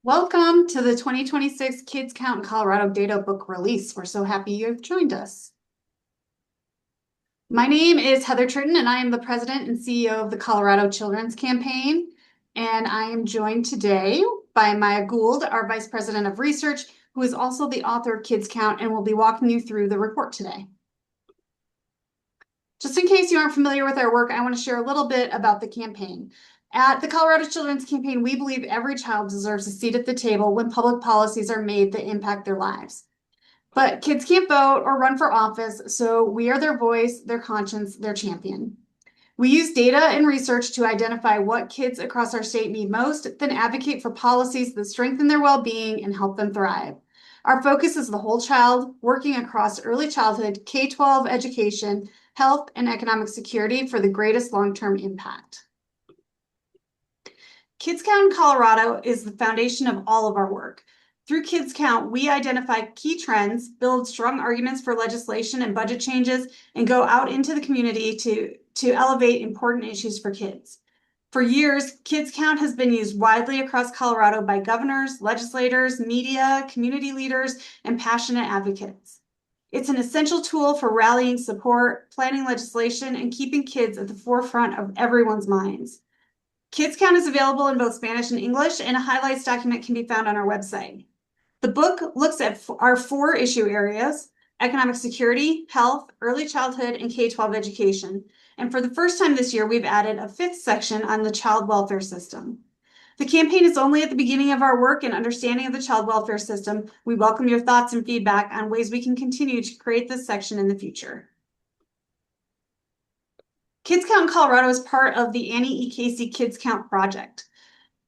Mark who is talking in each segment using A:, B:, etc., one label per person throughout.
A: Welcome to the 2026 Kids Count in Colorado Data Book release. We're so happy you've joined us. My name is Heather Tritton, and I am the president and CEO of the Colorado Children's Campaign. And I am joined today by Maya Gould, our vice president of research, who is also the author of Kids Count and will be walking you through the report today. Just in case you aren't familiar with our work, I want to share a little bit about the campaign. At the Colorado Children's Campaign, we believe every child deserves a seat at the table when public policies are made that impact their lives. But kids can't vote or run for office, so we are their voice, their conscience, their champion. We use data and research to identify what kids across our state need most, then advocate for policies that strengthen their well-being and help them thrive. Our focus is the whole child, working across early childhood, K-12 education, health, and economic security for the greatest long-term impact. Kids Count in Colorado is the foundation of all of our work. Through Kids Count, we identify key trends, build strong arguments for legislation and budget changes, and go out into the community to elevate important issues for kids. For years, Kids Count has been used widely across Colorado by governors, legislators, media, community leaders, and passionate advocates. It's an essential tool for rallying support, planning legislation, and keeping kids at the forefront of everyone's minds. Kids Count is available in both Spanish and English, and a highlights document can be found on our website. The book looks at our 4 issue areas: economic security, health, early childhood, and K-12 education. And for the first time this year, we've added a 5th section on the child welfare system. The campaign is only at the beginning of our work and understanding of the child welfare system. We welcome your thoughts and feedback on ways we can continue to create this section in the future. Kids Count in Colorado is part of the Annie E. Casey Kids Count project.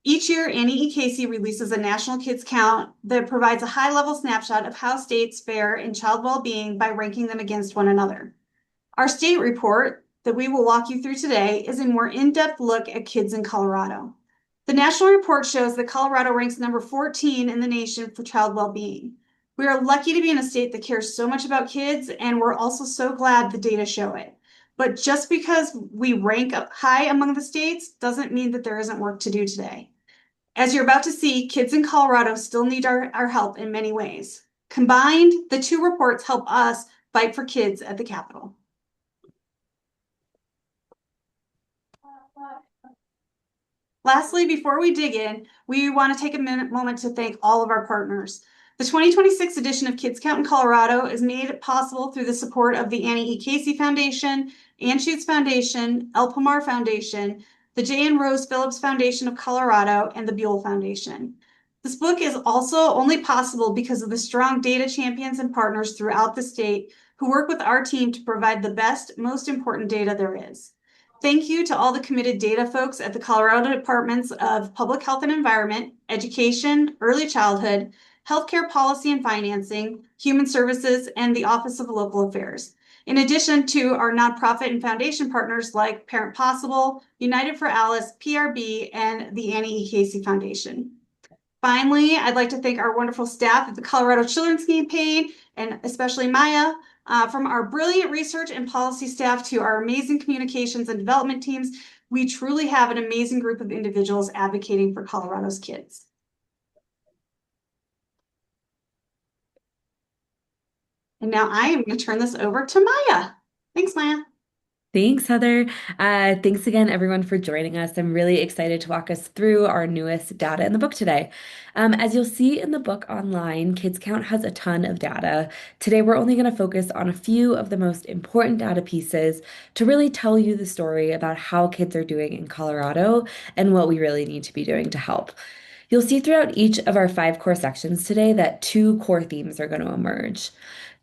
A: Each year, Annie E. Casey releases a national kids count that provides a high-level snapshot of how states fare in child well-being by ranking them against one another. Our state report that we will walk you through today is a more in-depth look at kids in Colorado. The national report shows that Colorado ranks number 14 in the nation for child well-being. We are lucky to be in a state that cares so much about kids, and we're also so glad the data show it. But just because we rank up high among the states doesn't mean that there isn't work to do today. As you're about to see, kids in Colorado still need our help in many ways. Combined, the 2 reports help us fight for kids at the Capitol. Lastly, before we dig in, we want to take a moment to thank all of our partners. The 2026 edition of Kids Count in Colorado is made possible through the support of the Annie E. Casey Foundation, Anschutz Foundation, El Pomar Foundation, the J. and Rose Phillips Foundation of Colorado, and the Buell Foundation. This book is also only possible because of the strong data champions and partners throughout the state who work with our team to provide the best, most important data there is. Thank you to all the committed data folks at the Colorado Departments of Public Health and Environment, Education, Early Childhood, Healthcare Policy and Financing, Human Services, and the Office of Local Affairs. In addition to our nonprofit and foundation partners like Parent Possible, United for Alice, PRB, and the Annie E. Casey Foundation. Finally, I'd like to thank our wonderful staff at the Colorado Children's Campaign, and especially Maya, from our brilliant research and policy staff to our amazing communications and development teams. We truly have an amazing group of individuals advocating for Colorado's kids. And now I am going to turn this over to Maya. Thanks, Maya.
B: Thanks, Heather. Thanks again, everyone, for joining us. I'm really excited to walk us through our newest data in the book today. As you'll see in the book online, Kids Count has a ton of data. Today, we're only going to focus on a few of the most important data pieces to really tell you the story about how kids are doing in Colorado and what we really need to be doing to help. You'll see throughout each of our 5 core sections today that 2 core themes are going to emerge.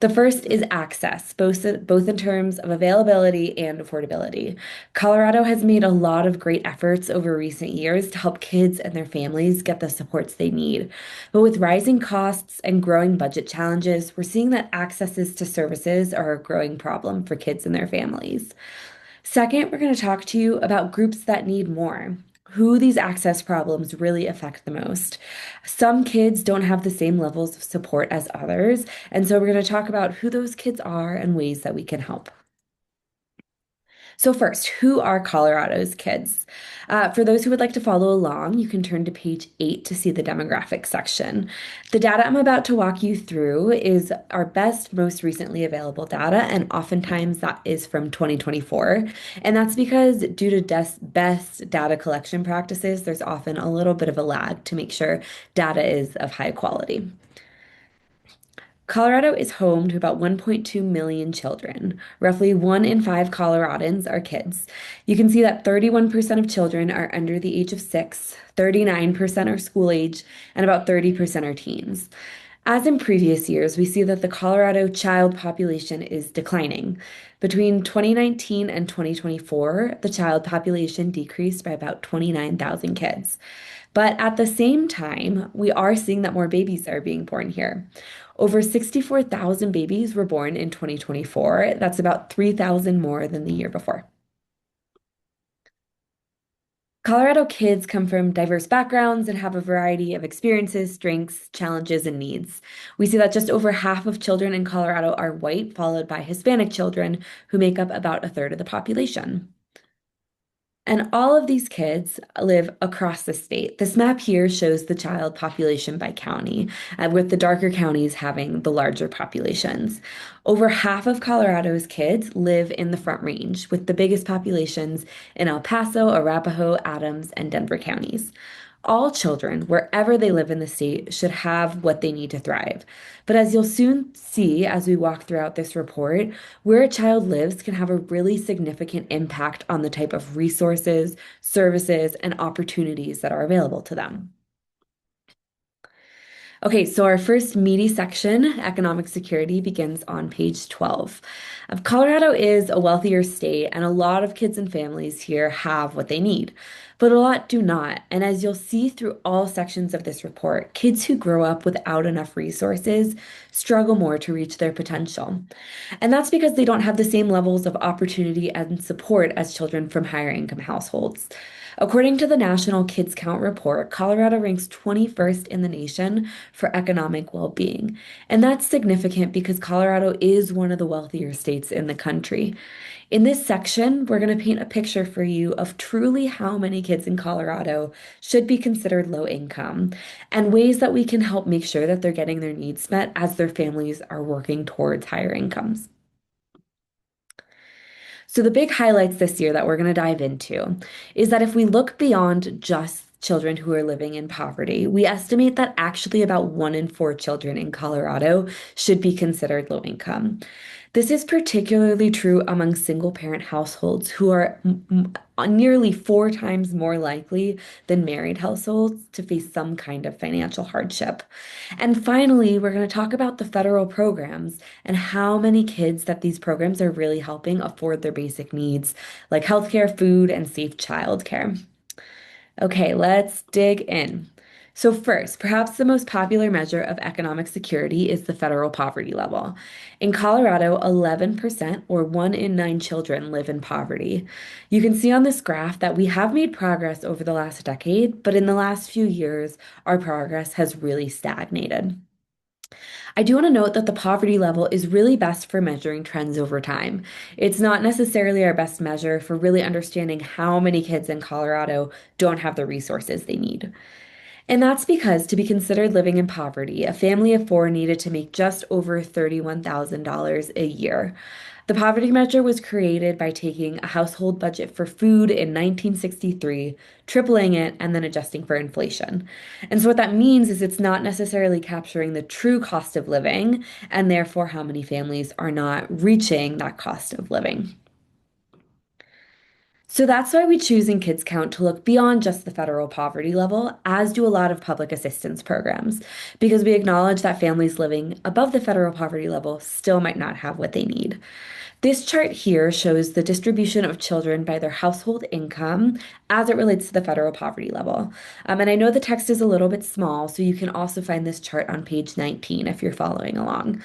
B: The first is access, both in terms of availability and affordability. Colorado has made a lot of great efforts over recent years to help kids and their families get the supports they need. But with rising costs and growing budget challenges, we're seeing that accesses to services are a growing problem for kids and their families. Second, we're going to talk to you about groups that need more, who these access problems really affect the most. Some kids don't have the same levels of support as others, and so we're going to talk about who those kids are and ways that we can help. So, first, who are Colorado's kids? For those who would like to follow along, you can turn to page 8 to see the demographics section. The data I'm about to walk you through is our best, most recently available data, and oftentimes that is from 2024. And that's because, due to best data collection practices, there's often a little bit of a lag to make sure data is of high quality. Colorado is home to about 1.2 million children. Roughly 1 in 5 Coloradans are kids. You can see that 31% of children are under the age of 6, 39% are school age, and about 30% are teens. As in previous years, we see that the Colorado child population is declining. Between 2019 and 2024, the child population decreased by about 29,000 kids. But at the same time, we are seeing that more babies are being born here. Over 64,000 babies were born in 2024. That's about 3,000 more than the year before. Colorado kids come from diverse backgrounds and have a variety of experiences, strengths, challenges, and needs. We see that just over half of children in Colorado are white, followed by Hispanic children, who make up about a third of the population. And all of these kids live across the state. This map here shows the child population by county, with the darker counties having the larger populations. Over half of Colorado's kids live in the Front Range, with the biggest populations in El Paso, Arapahoe, Adams, and Denver counties. All children, wherever they live in the state, should have what they need to thrive. But as you'll soon see as we walk throughout this report, where a child lives can have a really significant impact on the type of resources, services, and opportunities that are available to them. Okay, so our first meaty section, economic security, begins on page 12. Colorado is a wealthier state, and a lot of kids and families here have what they need, but a lot do not. And as you'll see through all sections of this report, kids who grow up without enough resources struggle more to reach their potential. And that's because they don't have the same levels of opportunity and support as children from higher income households. According to the National Kids Count report, Colorado ranks 21st in the nation for economic well-being. And that's significant because Colorado is one of the wealthier states in the country. In this section, we're going to paint a picture for you of truly how many kids in Colorado should be considered low income and ways that we can help make sure that they're getting their needs met as their families are working towards higher incomes. So, the big highlights this year that we're going to dive into is that if we look beyond just children who are living in poverty, we estimate that actually about 1 in 4 children in Colorado should be considered low income. This is particularly true among single parent households who are nearly 4 times more likely than married households to face some kind of financial hardship. And finally, we're going to talk about the federal programs and how many kids that these programs are really helping afford their basic needs, like healthcare, food, and safe childcare. Okay, let's dig in. So first, perhaps the most popular measure of economic security is the federal poverty level. In Colorado, 11% or 1 in 9 children live in poverty. You can see on this graph that we have made progress over the last decade, but in the last few years, our progress has really stagnated. I do want to note that the poverty level is really best for measuring trends over time. It's not necessarily our best measure for really understanding how many kids in Colorado don't have the resources they need. And that's because to be considered living in poverty, a family of 4 needed to make just over $31,000 a year. The poverty measure was created by taking a household budget for food in 1963, tripling it, and then adjusting for inflation. And so, what that means is it's not necessarily capturing the true cost of living, and therefore, how many families are not reaching that cost of living. So that's why we choose in Kids Count to look beyond just the federal poverty level, as do a lot of public assistance programs, because we acknowledge that families living above the federal poverty level still might not have what they need. This chart here shows the distribution of children by their household income as it relates to the federal poverty level. And I know the text is a little bit small, so you can also find this chart on page 19 if you're following along.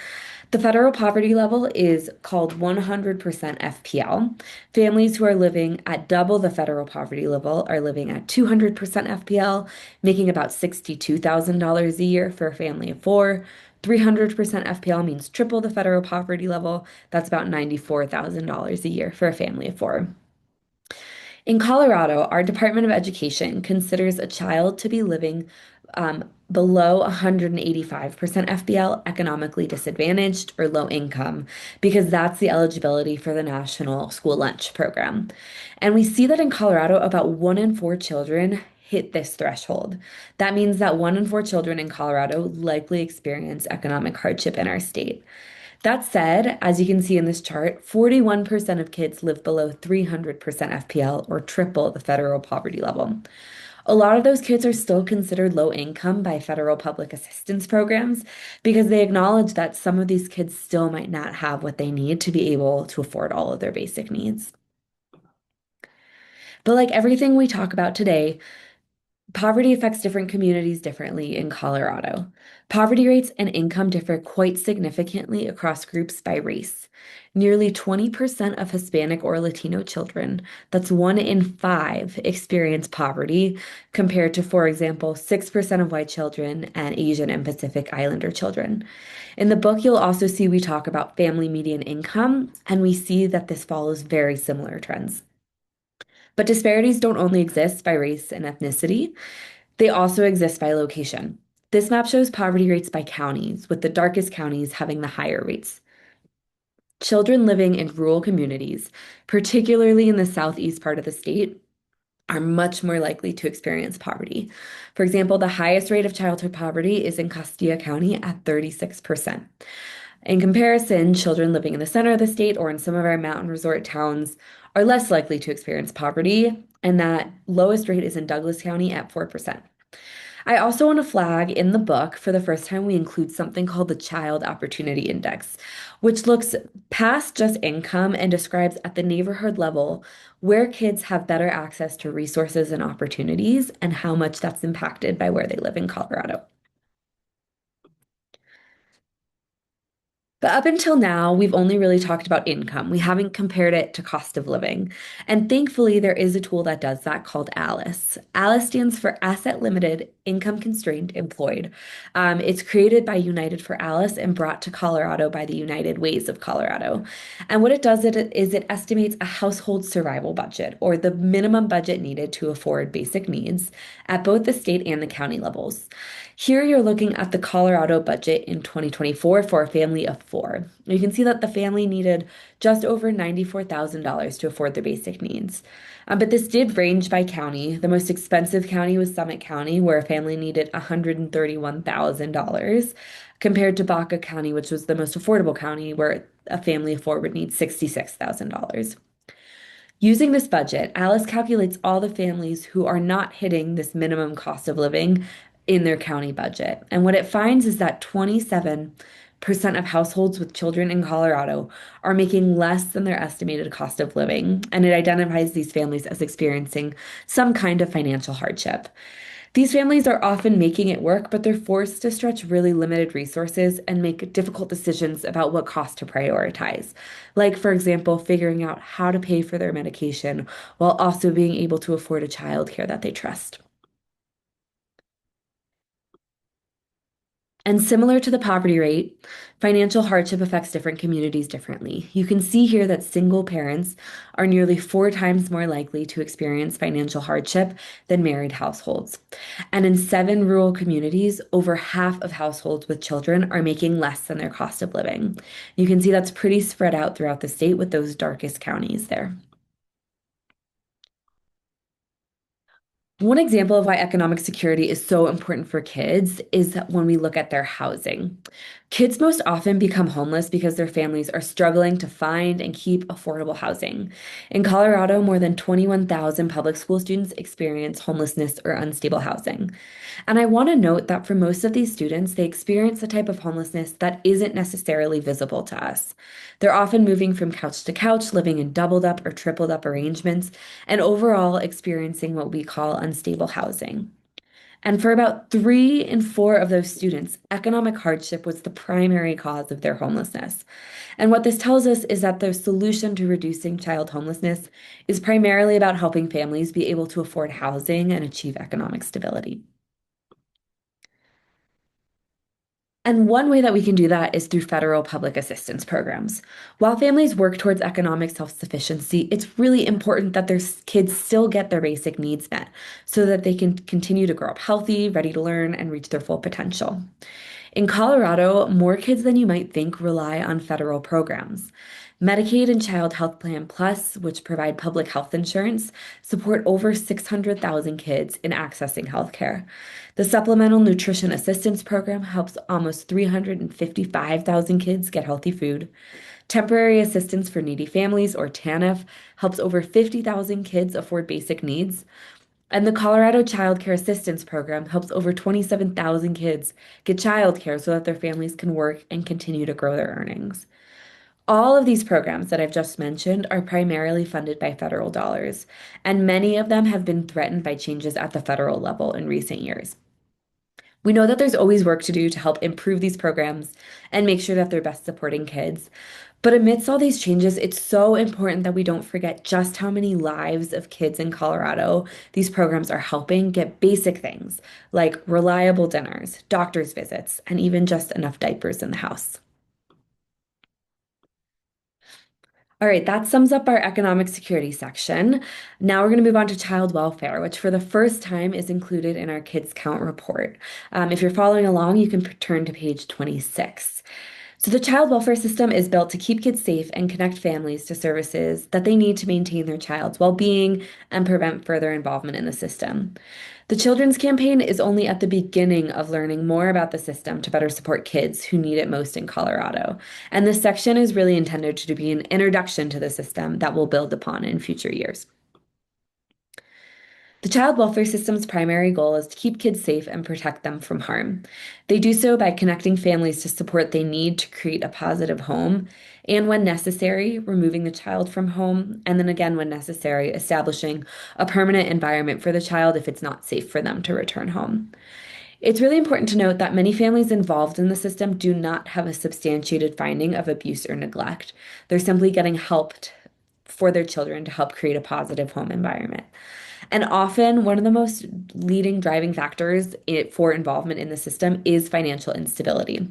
B: The federal poverty level is called 100% FPL. Families who are living at double the federal poverty level are living at 200% FPL, making about $62,000 a year for a family of 4. 300% FPL means triple the federal poverty level. That's about $94,000 a year for a family of four. In Colorado, our Department of Education considers a child to be living below 185% FBL, economically disadvantaged or low income, because that's the eligibility for the National School Lunch Program. And we see that in Colorado, about 1 in 4 children hit this threshold. That means that 1 in 4 children in Colorado likely experience economic hardship in our state. That said, as you can see in this chart, 41% of kids live below 300% FPL or triple the federal poverty level. A lot of those kids are still considered low income by federal public assistance programs because they acknowledge that some of these kids still might not have what they need to be able to afford all of their basic needs. But like everything we talk about today, poverty affects different communities differently in Colorado. Poverty rates and income differ quite significantly across groups by race. Nearly 20% of Hispanic or Latino children, that's 1 in 5, experience poverty, compared to, for example, 6% of white children and Asian and Pacific Islander children. In the book, you'll also see we talk about family median income, and we see that this follows very similar trends. But disparities don't only exist by race and ethnicity, they also exist by location. This map shows poverty rates by counties, with the darkest counties having the higher rates. Children living in rural communities, particularly in the southeast part of the state, are much more likely to experience poverty. For example, the highest rate of childhood poverty is in Castilla County at 36%. In comparison, children living in the center of the state or in some of our mountain resort towns are less likely to experience poverty, and that lowest rate is in Douglas County at 4%. I also want to flag in the book, for the first time, we include something called the Child Opportunity Index, which looks past just income and describes at the neighborhood level where kids have better access to resources and opportunities and how much that's impacted by where they live in Colorado. But up until now, we've only really talked about income. We haven't compared it to cost of living. And thankfully, there is a tool that does that called ALICE. ALICE stands for Asset Limited Income Constrained Employed. It's created by United for Alice and brought to Colorado by the United Ways of Colorado. And what it does is it estimates a household survival budget, or the minimum budget needed to afford basic needs, at both the state and the county levels. Here you're looking at the Colorado budget in 2024 for a family of four. You can see that the family needed just over $94,000 to afford their basic needs. But this did range by county. The most expensive county was Summit County, where a family needed $131,000, compared to Baca County, which was the most affordable county, where a family of four would need $66,000. Using this budget, Alice calculates all the families who are not hitting this minimum cost of living in their county budget. And what it finds is that 27% of households with children in Colorado are making less than their estimated cost of living. And it identifies these families as experiencing some kind of financial hardship. These families are often making it work, but they're forced to stretch really limited resources and make difficult decisions about what cost to prioritize. Like, for example, figuring out how to pay for their medication while also being able to afford a childcare that they trust. And similar to the poverty rate, financial hardship affects different communities differently. You can see here that single parents are nearly 4 times more likely to experience financial hardship than married households. And in 7 rural communities, over half of households with children are making less than their cost of living. You can see that's pretty spread out throughout the state with those darkest counties there. One example of why economic security is so important for kids is that when we look at their housing. Kids most often become homeless because their families are struggling to find and keep affordable housing. In Colorado, more than 21,000 public school students experience homelessness or unstable housing. And I want to note that for most of these students, they experience a type of homelessness that isn't necessarily visible to us. They're often moving from couch to couch, living in doubled up or tripled up arrangements, and overall experiencing what we call unstable housing. And for about 3 in 4 of those students, economic hardship was the primary cause of their homelessness. And what this tells us is that the solution to reducing child homelessness is primarily about helping families be able to afford housing and achieve economic stability. And one way that we can do that is through federal public assistance programs. While families work towards economic self-sufficiency, it's really important that their kids still get their basic needs met so that they can continue to grow up healthy, ready to learn, and reach their full potential. In Colorado, more kids than you might think rely on federal programs. Medicaid and Child Health Plan Plus, which provide public health insurance, support over 600,000 kids in accessing healthcare. The Supplemental Nutrition Assistance Program helps almost 355,000 kids get healthy food. Temporary Assistance for Needy Families, or TANF, helps over 50,000 kids afford basic needs. And the Colorado Child Care Assistance Program helps over 27,000 kids get childcare so that their families can work and continue to grow their earnings. All of these programs that I've just mentioned are primarily funded by federal dollars, and many of them have been threatened by changes at the federal level in recent years. We know that there's always work to do to help improve these programs and make sure that they're best supporting kids. But amidst all these changes, it's so important that we don't forget just how many lives of kids in Colorado these programs are helping get basic things like reliable dinners, doctor's visits, and even just enough diapers in the house. All right, that sums up our economic security section. Now we're going to move on to child welfare, which for the first time is included in our Kids Count report. If you're following along, you can turn to page 26. So the child welfare system is built to keep kids safe and connect families to services that they need to maintain their child's well-being and prevent further involvement in the system. The Children's Campaign is only at the beginning of learning more about the system to better support kids who need it most in Colorado. And this section is really intended to be an introduction to the system that we'll build upon in future years. The child welfare system's primary goal is to keep kids safe and protect them from harm. They do so by connecting families to support they need to create a positive home, and when necessary, removing the child from home, and then again, when necessary, establishing a permanent environment for the child if it's not safe for them to return home. It's really important to note that many families involved in the system do not have a substantiated finding of abuse or neglect. They're simply getting helped for their children to help create a positive home environment. And often, one of the most leading driving factors for involvement in the system is financial instability.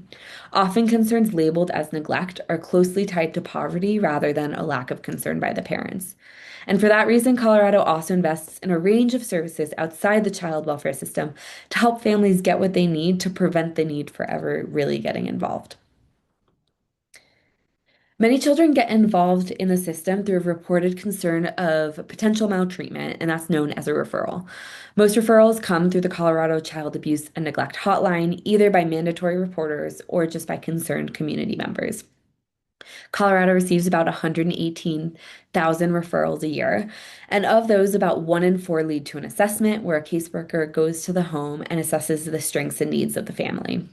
B: Often, concerns labeled as neglect are closely tied to poverty rather than a lack of concern by the parents. And for that reason, Colorado also invests in a range of services outside the child welfare system to help families get what they need to prevent the need for ever really getting involved. Many children get involved in the system through a reported concern of potential maltreatment, and that's known as a referral. Most referrals come through the Colorado Child Abuse and Neglect Hotline, either by mandatory reporters or just by concerned community members. Colorado receives about 118,000 referrals a year, and of those, about 1 in 4 lead to an assessment where a caseworker goes to the home and assesses the strengths and needs of the family.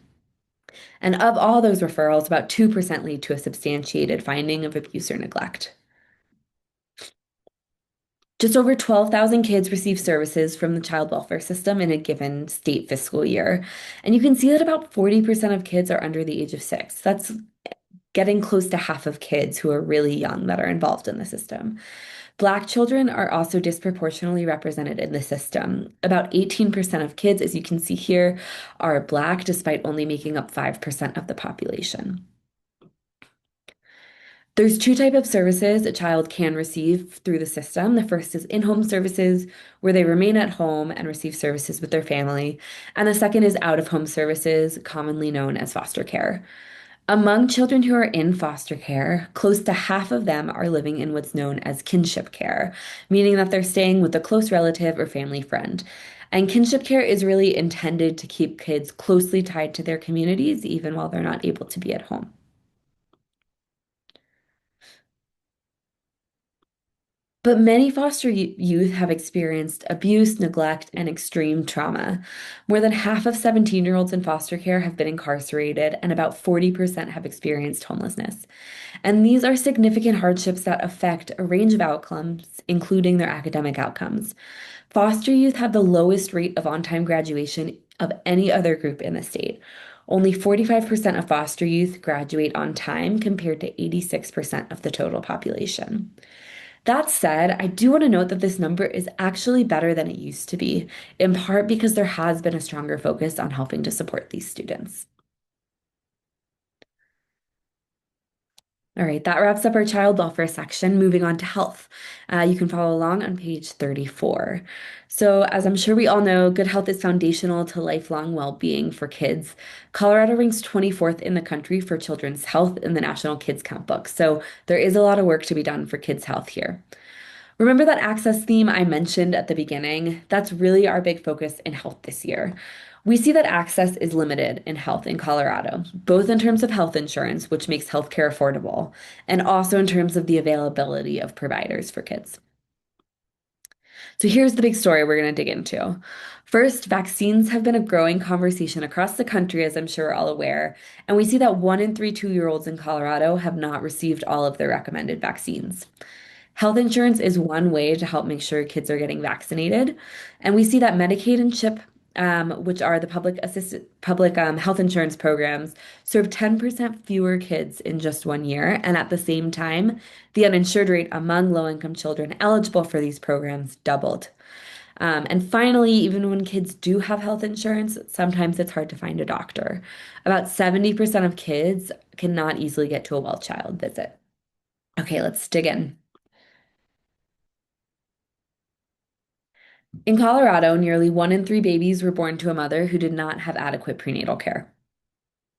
B: And of all those referrals, about 2% lead to a substantiated finding of abuse or neglect. Just over 12,000 kids receive services from the child welfare system in a given state fiscal year. And you can see that about 40% of kids are under the age of 6. That's getting close to half of kids who are really young that are involved in the system. Black children are also disproportionately represented in the system. About 18% of kids, as you can see here, are Black, despite only making up 5% of the population. There's two types of services a child can receive through the system. The first is in-home services, where they remain at home and receive services with their family. And the second is out-of-home services, commonly known as foster care. Among children who are in foster care, close to half of them are living in what's known as kinship care, meaning that they're staying with a close relative or family friend. And kinship care is really intended to keep kids closely tied to their communities, even while they're not able to be at home. But many foster youth have experienced abuse, neglect, and extreme trauma. More than half of 17-year-olds in foster care have been incarcerated, and about 40% have experienced homelessness. And these are significant hardships that affect a range of outcomes, including their academic outcomes. Foster youth have the lowest rate of on-time graduation of any other group in the state. Only 45% of foster youth graduate on time compared to 86% of the total population. That said, I do want to note that this number is actually better than it used to be, in part because there has been a stronger focus on helping to support these students. All right, that wraps up our child welfare section. Moving on to health. You can follow along on page 34. So, as I'm sure we all know, good health is foundational to lifelong well-being for kids. Colorado ranks 24th in the country for children's health in the National Kids Count book. So, there is a lot of work to be done for kids' health here. Remember that access theme I mentioned at the beginning? That's really our big focus in health this year. We see that access is limited in health in Colorado, both in terms of health insurance, which makes healthcare affordable, and also in terms of the availability of providers for kids. So here's the big story we're going to dig into. First, vaccines have been a growing conversation across the country, as I'm sure we're all aware, and we see that 1 in 3 2-year-olds in Colorado have not received all of their recommended vaccines. Health insurance is one way to help make sure kids are getting vaccinated. And we see that Medicaid and CHIP, which are the public health insurance programs, serve 10% fewer kids in just 1 year. And at the same time, the uninsured rate among low-income children eligible for these programs doubled. And finally, even when kids do have health insurance, sometimes it's hard to find a doctor. About 70% of kids cannot easily get to a well child visit. Okay, let's dig in. In Colorado, nearly 1 in 3 babies were born to a mother who did not have adequate prenatal care.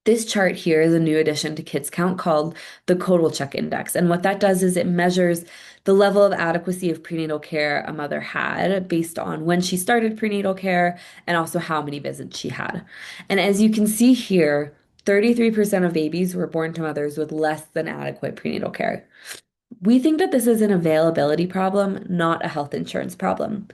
B: This chart here is a new addition to Kids Count called the Kotelchuk Index. And what that does is it measures the level of adequacy of prenatal care a mother had based on when she started prenatal care and also how many visits she had. And as you can see here, 33% of babies were born to mothers with less than adequate prenatal care. We think that this is an availability problem, not a health insurance problem.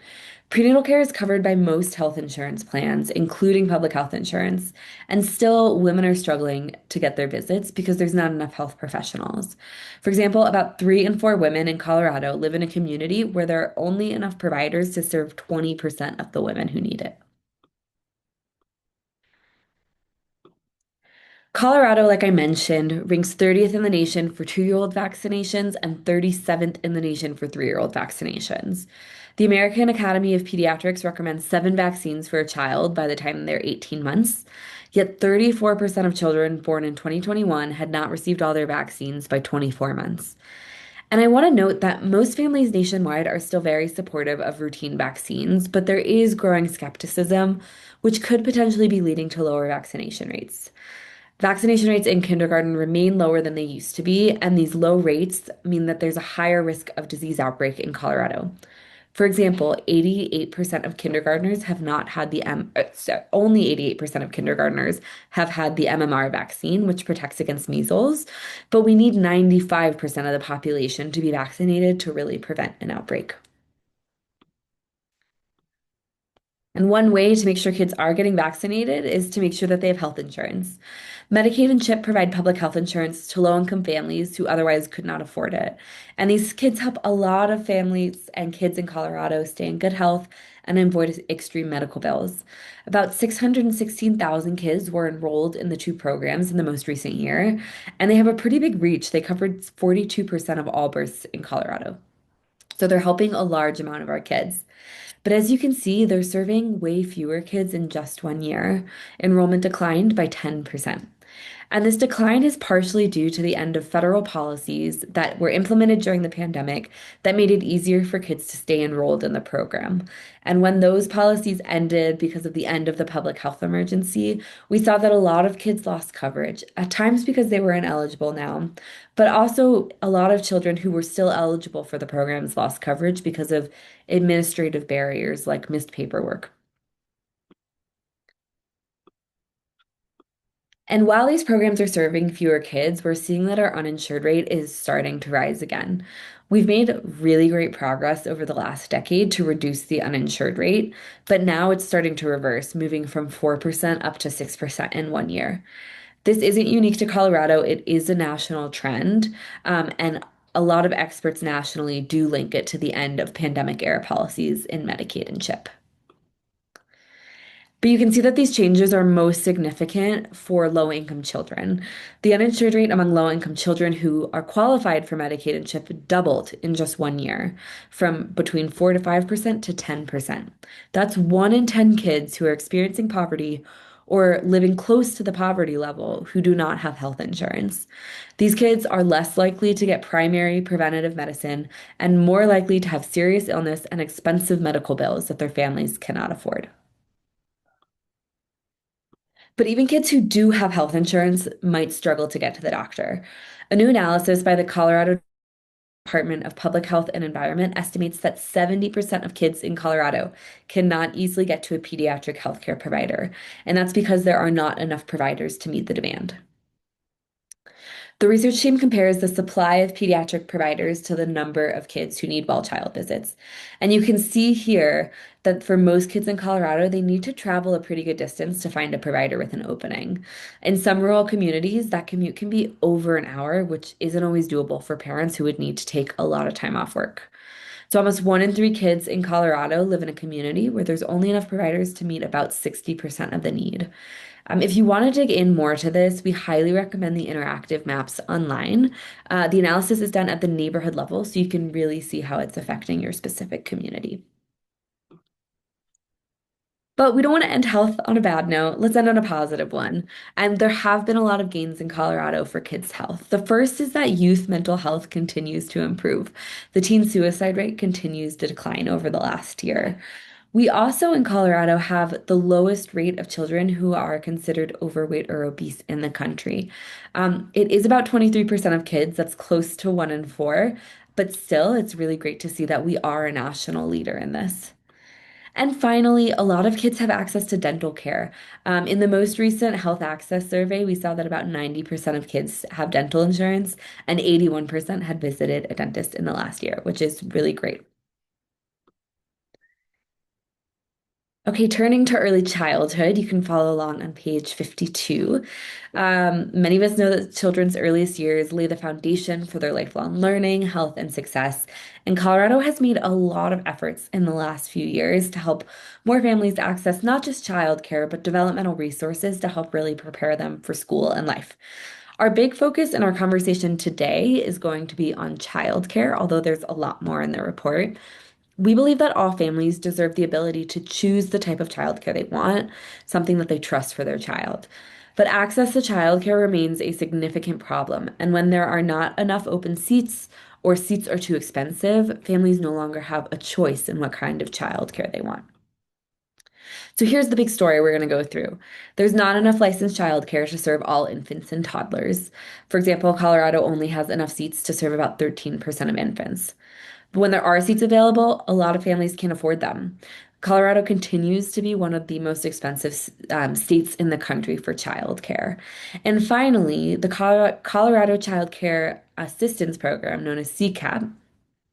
B: Prenatal care is covered by most health insurance plans, including public health insurance, and still women are struggling to get their visits because there's not enough health professionals. For example, about 3 in 4 women in Colorado live in a community where there are only enough providers to serve 20% of the women who need it. Colorado, like I mentioned, ranks 30th in the nation for 2-year-old vaccinations and 37th in the nation for 3-year-old vaccinations. The American Academy of Pediatrics recommends 7 vaccines for a child by the time they're 18 months, yet 34% of children born in 2021 had not received all their vaccines by 24 months. And I want to note that most families nationwide are still very supportive of routine vaccines, but there is growing skepticism, which could potentially be leading to lower vaccination rates. Vaccination rates in kindergarten remain lower than they used to be, and these low rates mean that there's a higher risk of disease outbreak in Colorado. For example, 88% of kindergartners have not had only 88% of kindergartners have had the MMR vaccine, which protects against measles, but we need 95% of the population to be vaccinated to really prevent an outbreak. And one way to make sure kids are getting vaccinated is to make sure that they have health insurance. Medicaid and CHIP provide public health insurance to low-income families who otherwise could not afford it. And these kids help a lot of families and kids in Colorado stay in good health and avoid extreme medical bills. About 616,000 kids were enrolled in the two programs in the most recent year, and they have a pretty big reach. They covered 42% of all births in Colorado. So they're helping a large amount of our kids. But as you can see, they're serving way fewer kids in just 1 year. Enrollment declined by 10%. And this decline is partially due to the end of federal policies that were implemented during the pandemic that made it easier for kids to stay enrolled in the program. And when those policies ended because of the end of the public health emergency, we saw that a lot of kids lost coverage, at times because they were ineligible now, but also a lot of children who were still eligible for the programs lost coverage because of administrative barriers like missed paperwork. And while these programs are serving fewer kids, we're seeing that our uninsured rate is starting to rise again. We've made really great progress over the last decade to reduce the uninsured rate, but now it's starting to reverse, moving from 4% up to 6% in 1 year. This isn't unique to Colorado, it is a national trend, and a lot of experts nationally do link it to the end of pandemic era policies in Medicaid and CHIP. But you can see that these changes are most significant for low-income children. The uninsured rate among low-income children who are qualified for Medicaid and CHIP doubled in just 1 year, from between 4 to 5% to 10%. That's 1 in 10 kids who are experiencing poverty or living close to the poverty level who do not have health insurance. These kids are less likely to get primary preventative medicine and more likely to have serious illness and expensive medical bills that their families cannot afford. But even kids who do have health insurance might struggle to get to the doctor. A new analysis by the Colorado Department of Public Health and Environment estimates that 70% of kids in Colorado cannot easily get to a pediatric healthcare provider, and that's because there are not enough providers to meet the demand. The research team compares the supply of pediatric providers to the number of kids who need well child visits. And you can see here that for most kids in Colorado, they need to travel a pretty good distance to find a provider with an opening. In some rural communities, that commute can be over an hour, which isn't always doable for parents who would need to take a lot of time off work. So almost 1 in 3 kids in Colorado live in a community where there's only enough providers to meet about 60% of the need. If you want to dig in more to this, we highly recommend the interactive maps online. The analysis is done at the neighborhood level, so you can really see how it's affecting your specific community. But we don't want to end health on a bad note. Let's end on a positive one. And there have been a lot of gains in Colorado for kids' health. The first is that youth mental health continues to improve. The teen suicide rate continues to decline over the last year. We also in Colorado have the lowest rate of children who are considered overweight or obese in the country. It is about 23% of kids, that's close to 1 in 4, but still, it's really great to see that we are a national leader in this. And finally, a lot of kids have access to dental care. In the most recent Health Access survey, we saw that about 90% of kids have dental insurance and 81% had visited a dentist in the last year, which is really great. Okay, turning to early childhood, you can follow along on page 52. Many of us know that children's earliest years lay the foundation for their lifelong learning, health, and success. And Colorado has made a lot of efforts in the last few years to help more families access not just childcare, but developmental resources to help really prepare them for school and life. Our big focus in our conversation today is going to be on childcare, although there's a lot more in the report. We believe that all families deserve the ability to choose the type of childcare they want, something that they trust for their child. But access to childcare remains a significant problem, and when there are not enough open seats or seats are too expensive, families no longer have a choice in what kind of childcare they want. So here's the big story we're going to go through. There's not enough licensed childcare to serve all infants and toddlers. For example, Colorado only has enough seats to serve about 13% of infants. But when there are seats available, a lot of families can't afford them. Colorado continues to be one of the most expensive states in the country for childcare. And finally, the Colorado Child Care Assistance Program, known as CCAP,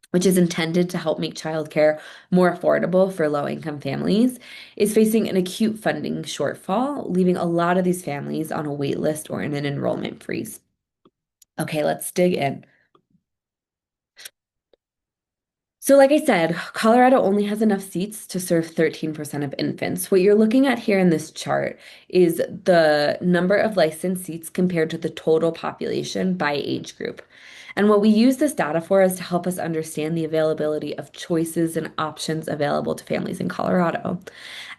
B: which is intended to help make childcare more affordable for low-income families, is facing an acute funding shortfall, leaving a lot of these families on a wait list or in an enrollment freeze. Okay, let's dig in. So, like I said, Colorado only has enough seats to serve 13% of infants. What you're looking at here in this chart is the number of licensed seats compared to the total population by age group. And what we use this data for is to help us understand the availability of choices and options available to families in Colorado.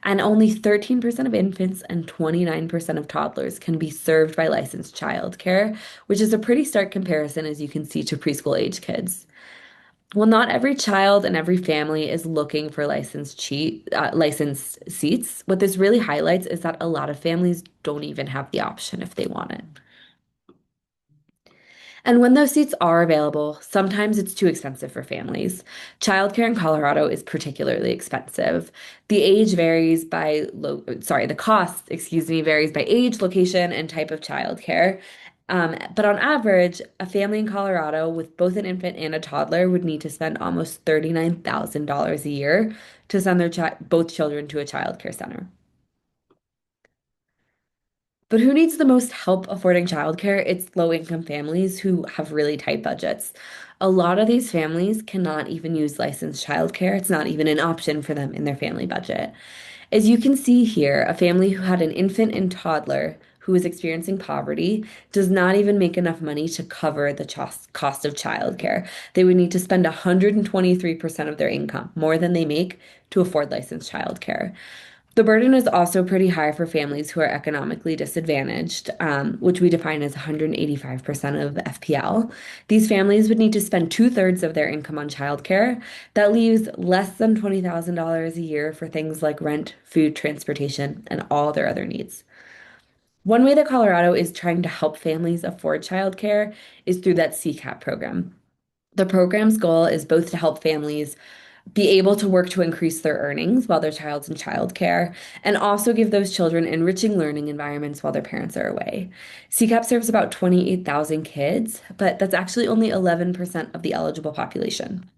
B: And only 13% of infants and 29% of toddlers can be served by licensed childcare, which is a pretty stark comparison, as you can see, to preschool age kids. Well, not every child and every family is looking for licensed seats. What this really highlights is that a lot of families don't even have the option if they want it. And when those seats are available, sometimes it's too expensive for families. Childcare in Colorado is particularly expensive. The cost, excuse me, varies by age, location, and type of childcare. But on average, a family in Colorado with both an infant and a toddler would need to spend almost $39,000 a year to send both children to a childcare center. But who needs the most help affording childcare? It's low-income families who have really tight budgets. A lot of these families cannot even use licensed childcare. It's not even an option for them in their family budget. As you can see here, a family who had an infant and toddler who is experiencing poverty does not even make enough money to cover the cost of childcare. They would need to spend 123% of their income, more than they make, to afford licensed childcare. The burden is also pretty high for families who are economically disadvantaged, which we define as 185% of FPL. These families would need to spend two-thirds of their income on childcare. That leaves less than $20,000 a year for things like rent, food, transportation, and all their other needs. One way that Colorado is trying to help families afford childcare is through that CCAP program. The program's goal is both to help families be able to work to increase their earnings while their child's in childcare, and also give those children enriching learning environments while their parents are away. CCAP serves about 28,000 kids, but that's actually only 11% of the eligible population.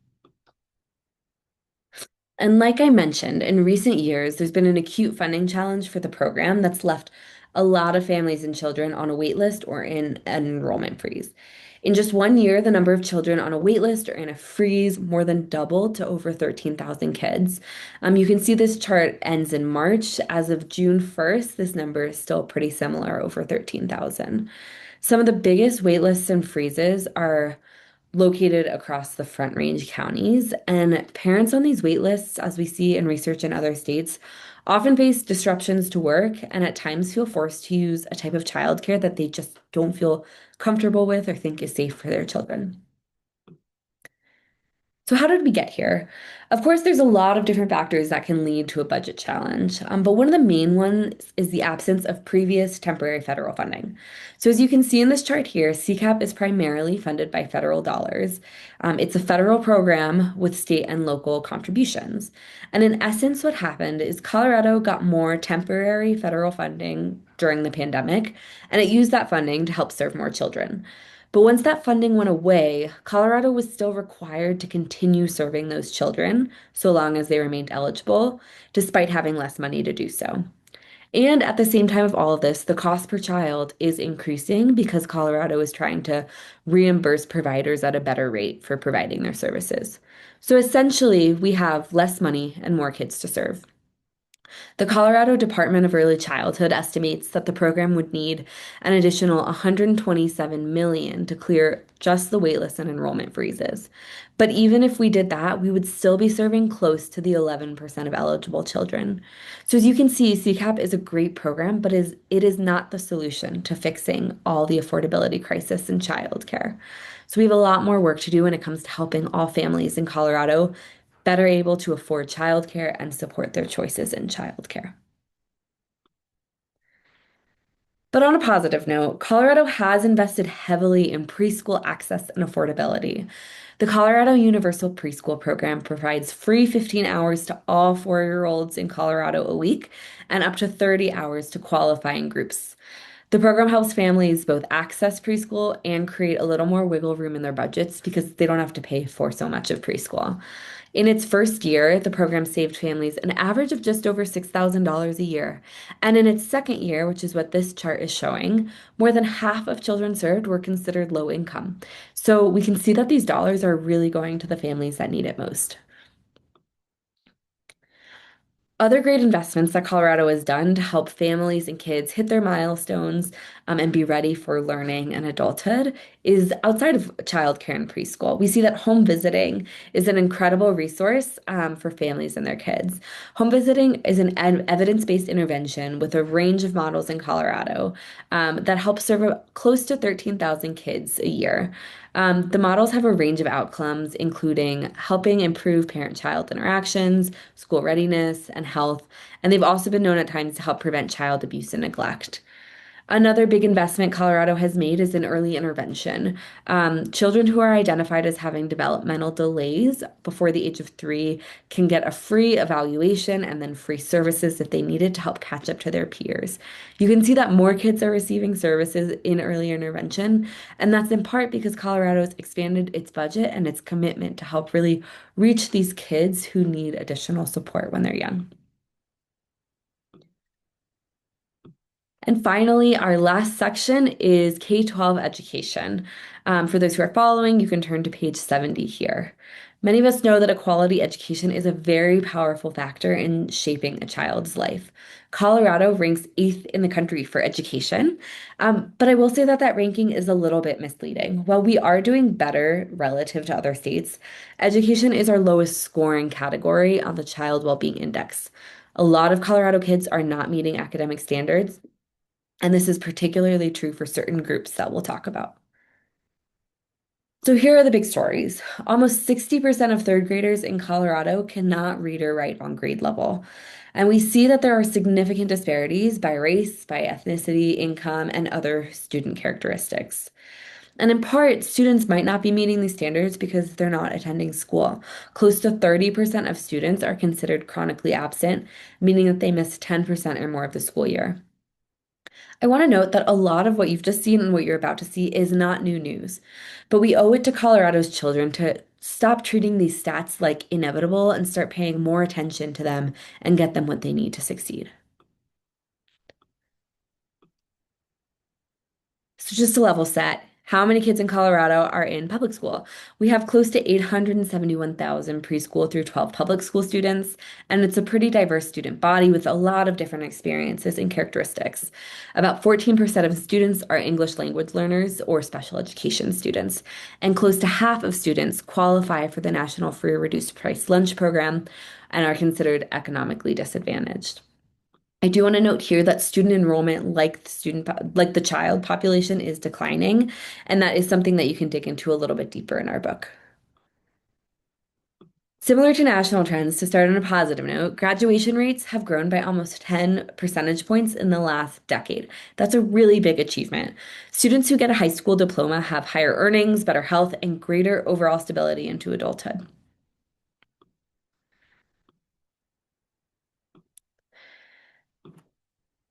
B: And like I mentioned, in recent years, there's been an acute funding challenge for the program that's left a lot of families and children on a wait list or in an enrollment freeze. In just 1 year, the number of children on a wait list or in a freeze more than doubled to over 13,000 kids. You can see this chart ends in March. As of June 1st, this number is still pretty similar, over 13,000. Some of the biggest wait lists and freezes are located across the Front Range counties. And parents on these wait lists, as we see in research in other states, often face disruptions to work and at times feel forced to use a type of childcare that they just don't feel comfortable with or think is safe for their children. So, how did we get here? Of course, there's a lot of different factors that can lead to a budget challenge, but one of the main ones is the absence of previous temporary federal funding. So, as you can see in this chart here, CCAP is primarily funded by federal dollars. It's a federal program with state and local contributions. And in essence, what happened is Colorado got more temporary federal funding during the pandemic, and it used that funding to help serve more children. But once that funding went away, Colorado was still required to continue serving those children so long as they remained eligible, despite having less money to do so. And at the same time of all of this, the cost per child is increasing because Colorado is trying to reimburse providers at a better rate for providing their services. So essentially, we have less money and more kids to serve. The Colorado Department of Early Childhood estimates that the program would need an additional 127 million to clear just the waitlist and enrollment freezes. But even if we did that, we would still be serving close to the 11% of eligible children. So as you can see, CCAP is a great program, but it is not the solution to fixing all the affordability crisis in childcare. So we have a lot more work to do when it comes to helping all families in Colorado better able to afford childcare and support their choices in childcare. But on a positive note, Colorado has invested heavily in preschool access and affordability. The Colorado Universal Preschool Program provides free 15 hours to all 4-year-olds in Colorado a week and up to 30 hours to qualifying groups. The program helps families both access preschool and create a little more wiggle room in their budgets because they don't have to pay for so much of preschool. In its first year, the program saved families an average of just over $6,000 a year. And in its second year, which is what this chart is showing, more than half of children served were considered low income. So we can see that these dollars are really going to the families that need it most. Other great investments that Colorado has done to help families and kids hit their milestones and be ready for learning and adulthood is outside of childcare and preschool. We see that home visiting is an incredible resource for families and their kids. Home visiting is an evidence-based intervention with a range of models in Colorado that help serve close to 13,000 kids a year. The models have a range of outcomes, including helping improve parent-child interactions, school readiness, and health, and they've also been known at times to help prevent child abuse and neglect. Another big investment Colorado has made is in early intervention. Children who are identified as having developmental delays before the age of 3 can get a free evaluation and then free services if they need it to help catch up to their peers. You can see that more kids are receiving services in early intervention, and that's in part because Colorado has expanded its budget and its commitment to help really reach these kids who need additional support when they're young. And finally, our last section is K-12 education. For those who are following, you can turn to page 70 here. Many of us know that a quality education is a very powerful factor in shaping a child's life. Colorado ranks 8th in the country for education, but I will say that that ranking is a little bit misleading. While we are doing better relative to other states, education is our lowest scoring category on the Child Wellbeing Index. A lot of Colorado kids are not meeting academic standards, and this is particularly true for certain groups that we'll talk about. So here are the big stories. Almost 60% of third graders in Colorado cannot read or write on grade level. And we see that there are significant disparities by race, by ethnicity, income, and other student characteristics. And in part, students might not be meeting these standards because they're not attending school. Close to 30% of students are considered chronically absent, meaning that they miss 10% or more of the school year. I want to note that a lot of what you've just seen and what you're about to see is not new news, but we owe it to Colorado's children to stop treating these stats like inevitable and start paying more attention to them and get them what they need to succeed. So just to level set, how many kids in Colorado are in public school? We have close to 871,000 preschool through 12 public school students, and it's a pretty diverse student body with a lot of different experiences and characteristics. About 14% of students are English language learners or special education students, and close to half of students qualify for the National Free or Reduced Price Lunch Program and are considered economically disadvantaged. I do want to note here that student enrollment, like the child population, is declining, and that is something that you can dig into a little bit deeper in our book. Similar to national trends, to start on a positive note, graduation rates have grown by almost 10 percentage points in the last decade. That's a really big achievement. Students who get a high school diploma have higher earnings, better health, and greater overall stability into adulthood.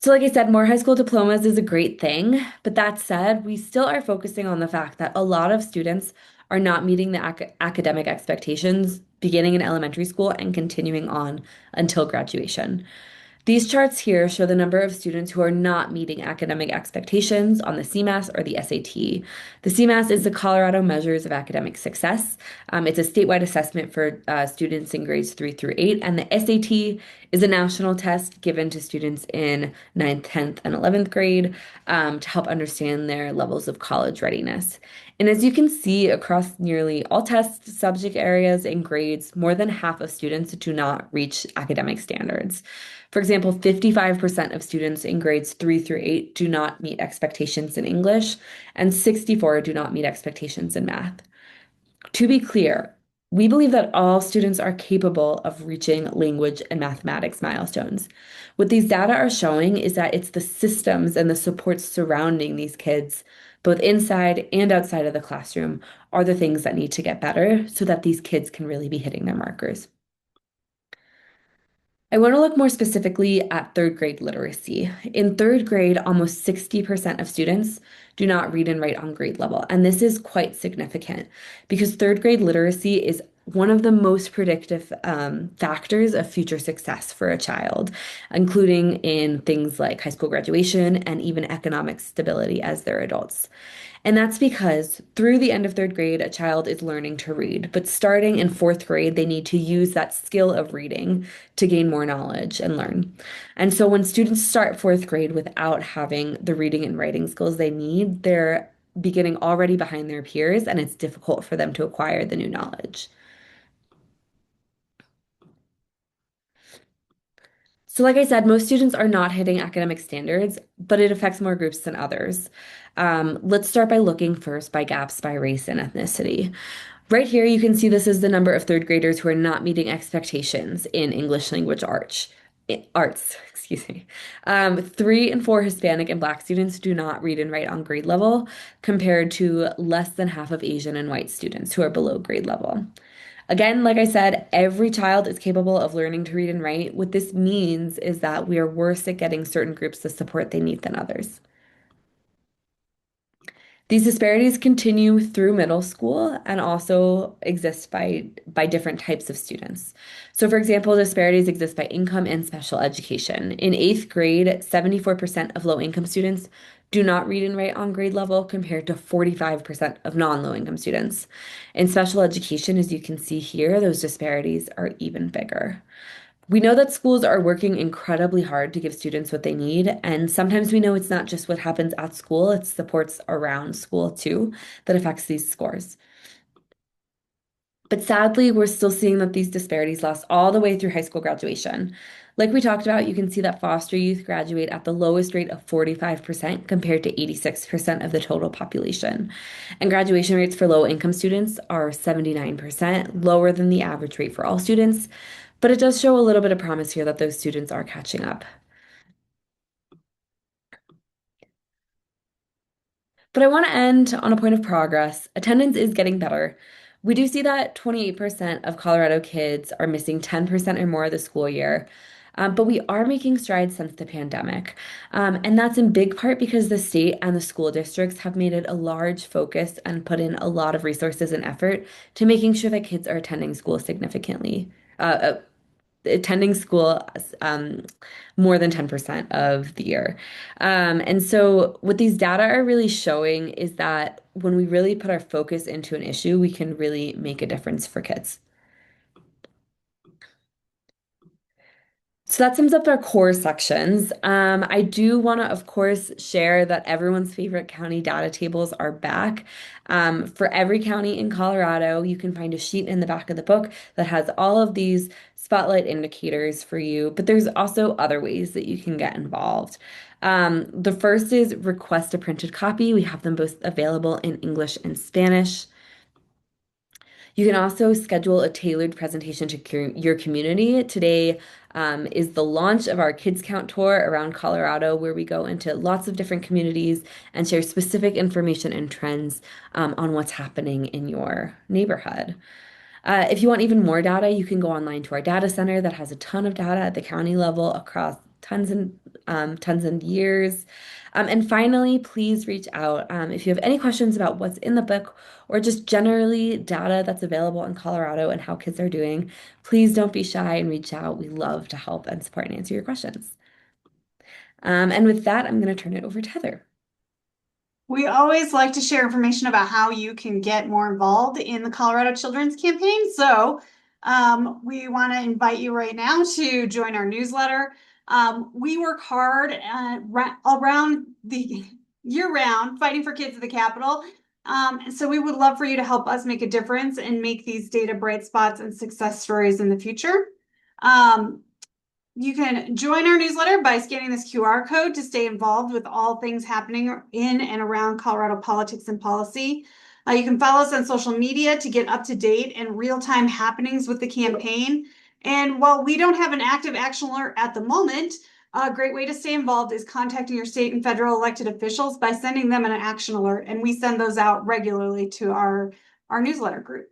B: So, like I said, more high school diplomas is a great thing. But that said, we still are focusing on the fact that a lot of students are not meeting the academic expectations beginning in elementary school and continuing on until graduation. These charts here show the number of students who are not meeting academic expectations on the CMAS or the SAT. The CMAS is the Colorado Measures of Academic Success. It's a statewide assessment for students in grades 3 through 8, and the SAT is a national test given to students in ninth, 10th, and 11th grade to help understand their levels of college readiness. And as you can see across nearly all test subject areas and grades, more than half of students do not reach academic standards. For example, 55% of students in grades 3 through 8 do not meet expectations in English, and 64 do not meet expectations in math. To be clear, we believe that all students are capable of reaching language and mathematics milestones. What these data are showing is that it's the systems and the supports surrounding these kids, both inside and outside of the classroom, are the things that need to get better so that these kids can really be hitting their markers. I want to look more specifically at third grade literacy. In third grade, almost 60% of students do not read and write on grade level. And this is quite significant because third grade literacy is one of the most predictive factors of future success for a child, including in things like high school graduation and even economic stability as they're adults. And that's because through the end of third grade, a child is learning to read. But starting in fourth grade, they need to use that skill of reading to gain more knowledge and learn. And so when students start fourth grade without having the reading and writing skills they need, they're beginning already behind their peers, and it's difficult for them to acquire the new knowledge. So, like I said, most students are not hitting academic standards, but it affects more groups than others. Let's start by looking first by gaps by race and ethnicity. Right here, you can see this is the number of third graders who are not meeting expectations in English language arts, excuse me. 3 and 4 Hispanic and Black students do not read and write on grade level, compared to less than half of Asian and white students who are below grade level. Again, like I said, every child is capable of learning to read and write. What this means is that we are worse at getting certain groups the support they need than others. These disparities continue through middle school and also exist by different types of students. So, for example, disparities exist by income and special education. In eighth grade, 74% of low-income students do not read and write on grade level compared to 45% of non-low income students. In special education, as you can see here, those disparities are even bigger. We know that schools are working incredibly hard to give students what they need, and sometimes we know it's not just what happens at school, it's supports around school too that affects these scores. But sadly, we're still seeing that these disparities last all the way through high school graduation. Like we talked about, you can see that foster youth graduate at the lowest rate of 45% compared to 86% of the total population. And graduation rates for low income students are 79%, lower than the average rate for all students. But it does show a little bit of promise here that those students are catching up. But I want to end on a point of progress. Attendance is getting better. We do see that 28% of Colorado kids are missing 10% or more of the school year. But we are making strides since the pandemic. And that's in big part because the state and the school districts have made it a large focus and put in a lot of resources and effort to making sure that kids are attending school significantly. Attending school more than 10% of the year. And so, what these data are really showing is that when we really put our focus into an issue, we can really make a difference for kids. So that sums up our core sections. I do want to, of course, share that everyone's favorite county data tables are back. For every county in Colorado, you can find a sheet in the back of the book that has all of these spotlight indicators for you, but there's also other ways that you can get involved. The first is request a printed copy. We have them both available in English and Spanish. You can also schedule a tailored presentation to your community. Today is the launch of our Kids Count tour around Colorado, where we go into lots of different communities and share specific information and trends on what's happening in your neighborhood. If you want even more data, you can go online to our data center that has a ton of data at the county level across tons and years. And finally, please reach out if you have any questions about what's in the book or just generally data that's available in Colorado and how kids are doing. Please don't be shy and reach out. We love to help and support and answer your questions. And with that, I'm going to turn it over to Heather.
A: We always like to share information about how you can get more involved in the Colorado Children's Campaign. So we want to invite you right now to join our newsletter. We work hard around the year round fighting for kids at the Capitol. And so we would love for you to help us make a difference and make these data bright spots and success stories in the future. You can join our newsletter by scanning this QR code to stay involved with all things happening in and around Colorado politics and policy. You can follow us on social media to get up to date and real-time happenings with the campaign. And while we don't have an active action alert at the moment, a great way to stay involved is contacting your state and federal elected officials by sending them an action alert. And we send those out regularly to our newsletter group.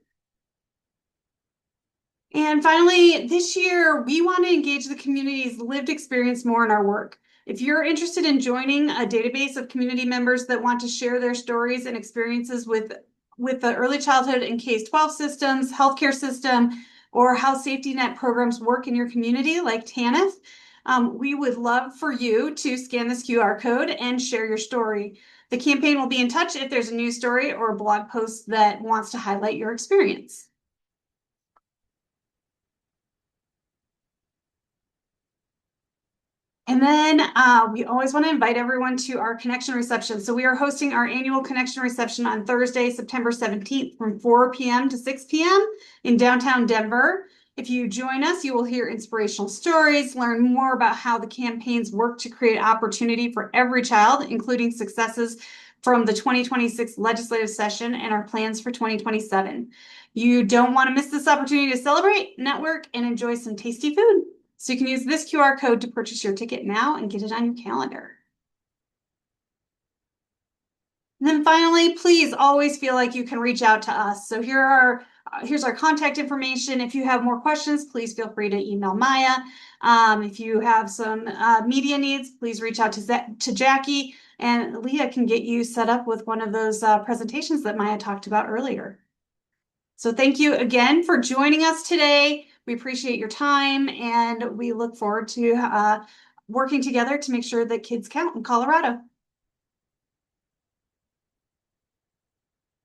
A: And finally, this year, we want to engage the community's lived experience more in our work. If you're interested in joining a database of community members that want to share their stories and experiences with the early childhood and K-12 systems, healthcare system, or how safety net programs work in your community, like TANF, we would love for you to scan this QR code and share your story. The campaign will be in touch if there's a news story or a blog post that wants to highlight your experience. And then we always want to invite everyone to our connection reception. So we are hosting our annual connection reception on Thursday, September 17th from 4 p.m. to 6 p.m. in downtown Denver. If you join us, you will hear inspirational stories, learn more about how the campaigns work to create opportunity for every child, including successes from the 2026 legislative session and our plans for 2027. You don't want to miss this opportunity to celebrate, network, and enjoy some tasty food. So you can use this QR code to purchase your ticket now and get it on your calendar. And then finally, please always feel like you can reach out to us. So here's our contact information. If you have more questions, please feel free to email Maya. If you have some media needs, please reach out to Jackie, and Leah can get you set up with one of those presentations that Maya talked about earlier. So thank you again for joining us today. We appreciate your time, and we look forward to working together to make sure that kids count in Colorado.